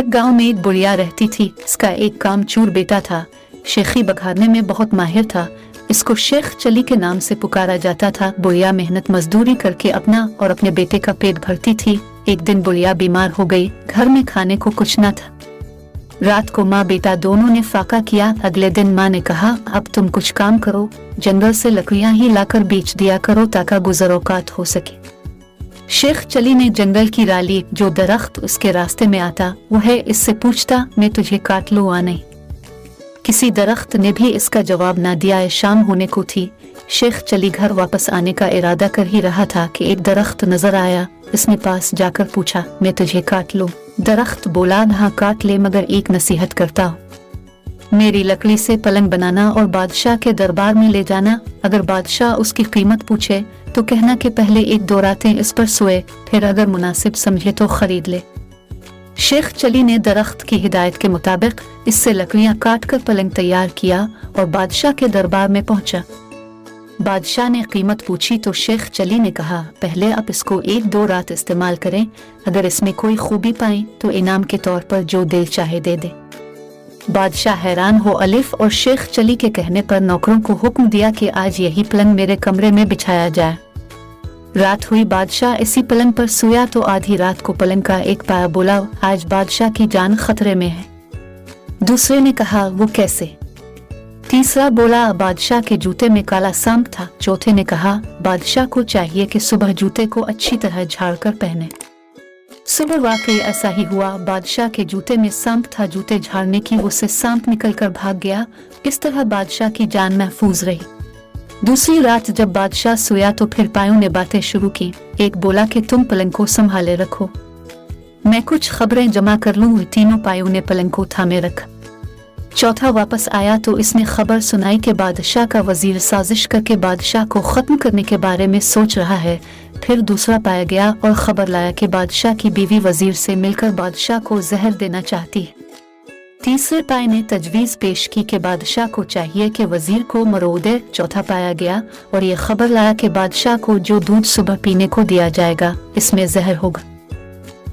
एक गांव में एक बुढ़िया रहती थी। इसका एक कामचोर बेटा था। शेखी बघारने में बहुत माहिर था। इसको शेख चली के नाम से पुकारा जाता था। बुढ़िया मेहनत मजदूरी करके अपना और अपने बेटे का पेट भरती थी। एक दिन बुढ़िया बीमार हो गई। घर में खाने को कुछ न था। रात को माँ बेटा दोनों ने फाका किया। अगले दिन माँ ने कहा, अब तुम कुछ काम करो, जंगल से लकड़ियाँ ही लाकर बेच दिया करो ताकि गुजर औकात हो सके। शेख चली ने जंगल की राली जो दरख्त उसके रास्ते में आता वह इससे पूछता, मैं तुझे काट लूँ या नहीं। किसी दरख्त ने भी इसका जवाब ना दिया। शाम होने को थी। शेख चली घर वापस आने का इरादा कर ही रहा था कि एक दरख्त नजर आया। इसने पास जाकर पूछा, मैं तुझे काट लूँ? दरख्त बोला, हाँ काट ले, मगर एक नसीहत करता हूँ। मेरी लकड़ी से पलंग बनाना और बादशाह के दरबार में ले जाना। अगर बादशाह उसकी कीमत पूछे तो कहना कि पहले एक दो रातें इस पर सोए, फिर अगर मुनासिब समझे तो खरीद ले। शेख चली ने दरख्त की हिदायत के मुताबिक इससे लकड़ियां काट कर पलंग तैयार किया और बादशाह के दरबार में पहुंचा। बादशाह ने कीमत पूछी तो शेख चली ने कहा, पहले आप इसको एक दो रात इस्तेमाल करें। अगर इसमें कोई खूबी पाए तो इनाम के तौर पर जो दिल चाहे दे दे। बादशाह हैरान हो अलिफ और शेख चली के कहने पर नौकरों को हुक्म दिया कि आज यही पलंग मेरे कमरे में बिछाया जाए। रात हुई। बादशाह इसी पलंग पर सोया तो आधी रात को पलंग का एक पाया बोला, आज बादशाह की जान खतरे में है। दूसरे ने कहा, वो कैसे? तीसरा बोला, बादशाह के जूते में काला सांप था। चौथे ने कहा, बादशाह को चाहिए कि सुबह जूते को अच्छी तरह झाड़ कर पहने। सुबह वाकई ऐसा ही हुआ। बादशाह के जूते में सांप था। जूते झाड़ने की उससे सांप निकलकर भाग गया। इस तरह बादशाह की जान महफूज रही। दूसरी रात जब बादशाह सोया तो फिर पायों ने बातें शुरू की। एक बोला कि तुम पलंग को संभाले रखो, मैं कुछ खबरें जमा कर लूं। तीनों पायों ने पलंग को थामे रखा। चौथा वापस आया तो इसने खबर सुनाई कि बादशाह का वजीर साजिश करके बादशाह को खत्म करने के बारे में सोच रहा है। फिर दूसरा पाया गया और खबर लाया कि बादशाह की बीवी वजीर से मिलकर बादशाह को जहर देना चाहती है। तीसरे पाए ने तजवीज पेश की कि बादशाह को चाहिए कि वजीर को मरो दे। चौथा पाया गया और ये खबर लाया कि बादशाह को जो दूध सुबह पीने को दिया जाएगा इसमें जहर होगा।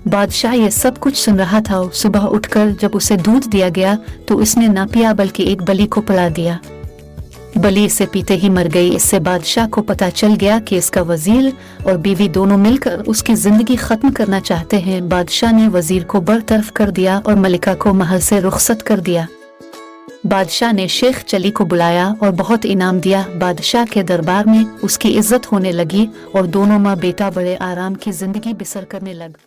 बादशाह ये सब कुछ सुन रहा था। सुबह उठकर जब उसे दूध दिया गया तो इसने ना पिया बल्कि एक बलि को पिला दिया। बलि इसे पीते ही मर गई। इससे बादशाह को पता चल गया कि इसका वजीर और बीवी दोनों मिलकर उसकी जिंदगी खत्म करना चाहते हैं। बादशाह ने वजीर को बरतरफ कर दिया और मलिका को महल से रुखसत कर दिया। बादशाह ने शेख चली को बुलाया और बहुत इनाम दिया। बादशाह के दरबार में उसकी इज्जत होने लगी और दोनों माँ बेटा बड़े आराम की जिंदगी बसर करने लग।